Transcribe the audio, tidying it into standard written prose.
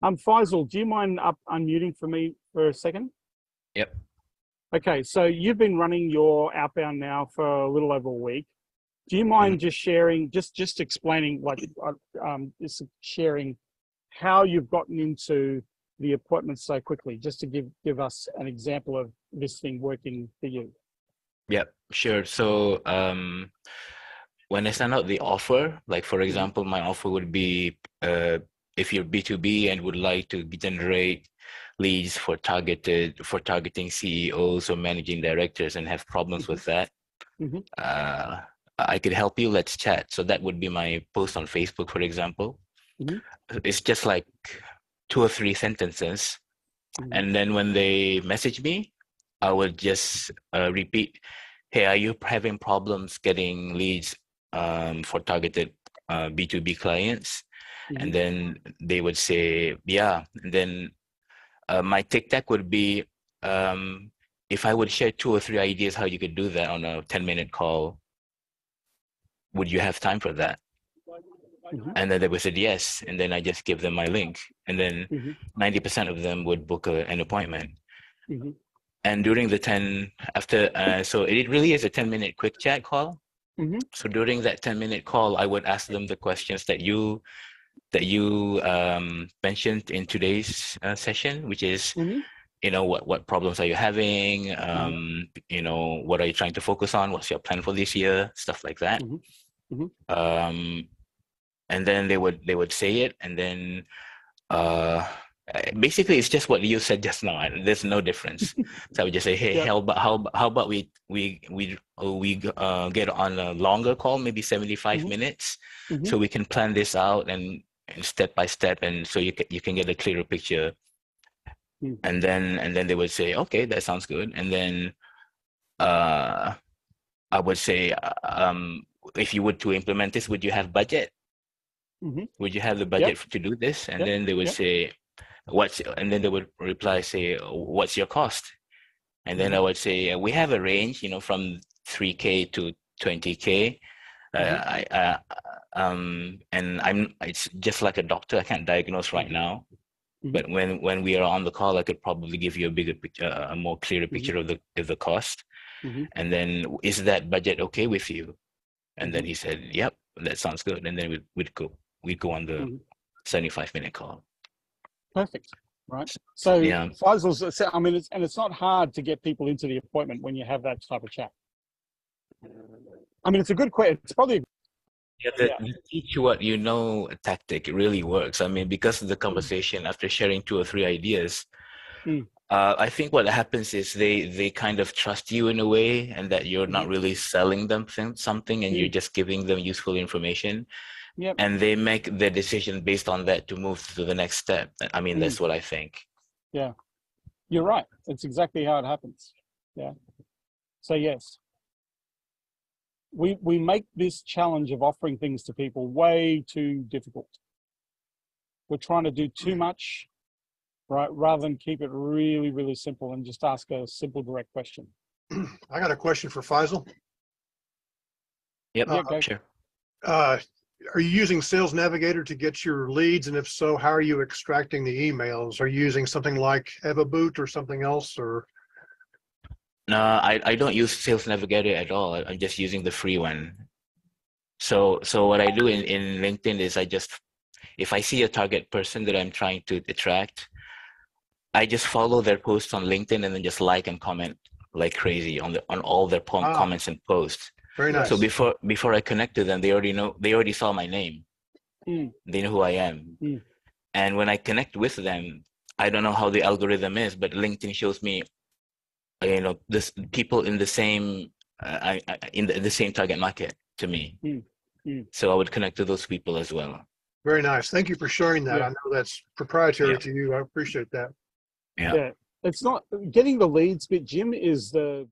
Faisal, do you mind unmuting for me for a second? Yep. Okay, so you've been running your outbound now for a little over a week. Do you mind just sharing, just explaining, just sharing how you've gotten into the appointments so quickly, just to give us an example of this thing working for you? Yep, sure. So when I send out the offer, like for example, my offer would be if you're B2B and would like to generate leads for targeting CEOs or managing directors and have problems with that, I could help you. Let's chat. So that would be my post on Facebook, for example. It's just like 2 or 3 sentences. And then when they message me, I would just repeat, hey, are you having problems getting leads for targeted B2B clients? And then they would say, yeah. And then my tic tac would be, if I would share 2 or 3 ideas how you could do that on a 10-minute call, would you have time for that? And then they would say yes. And then I just give them my link. And then 90% of them would book an appointment. And during the so it really is a 10-minute quick chat call. So during that 10-minute call, I would ask them the questions that you mentioned in today's session, which is, what problems are you having? What are you trying to focus on? What's your plan for this year? Stuff like that. And then they would say it, and then basically it's just what you said just now. There's no difference. So I would just say, hey, how about we get on a longer call, maybe 75 minutes, so we can plan this out and step by step, and so you can get a clearer picture. And then they would say, okay, that sounds good. And then I would say, if you were to implement this, would you have budget? Would you have the budget to do this? And then they would say, and then they would reply, say, what's your cost? And then I would say, we have a range, from 3K to 20K. And it's just like a doctor. I can't diagnose right now. But when we are on the call, I could probably give you a bigger picture, a more clearer picture of the cost. And then, is that budget okay with you? And then he said, yep, that sounds good. And then we'd go on the 75-minute call. Perfect. Right. So Faisal's, it's not hard to get people into the appointment when you have that type of chat. It's a good question. It's probably the teach what you know tactic really works. Because of the conversation, after sharing 2 or 3 ideas, I think what happens is they kind of trust you in a way, and that you're not really selling them something, and you're just giving them useful information. And they make their decision based on that to move to the next step. That's what I think. Yeah, you're right. It's exactly how it happens. Yeah. So yes, we make this challenge of offering things to people way too difficult. We're trying to do too much, right? Rather than keep it really, really simple and just ask a simple, direct question. I got a question for Faisal. Yep, sure. Are you using Sales Navigator to get your leads? And if so, how are you extracting the emails? Are you using something like EvaBoot or something else? Or no, I don't use Sales Navigator at all. I'm just using the free one. So what I do in LinkedIn is if I see a target person that I'm trying to attract, I just follow their posts on LinkedIn and then just like and comment like crazy on all their comments and posts. Very nice. So before I connect to them, they already saw my name. They know who I am. And when I connect with them, I don't know how the algorithm is, but LinkedIn shows me, this people in the same in the same target market to me. So I would connect to those people as well. Very nice. Thank you for sharing that. I know that's proprietary to you. I appreciate that. Yeah. It's not getting the leads bit, Jim, is the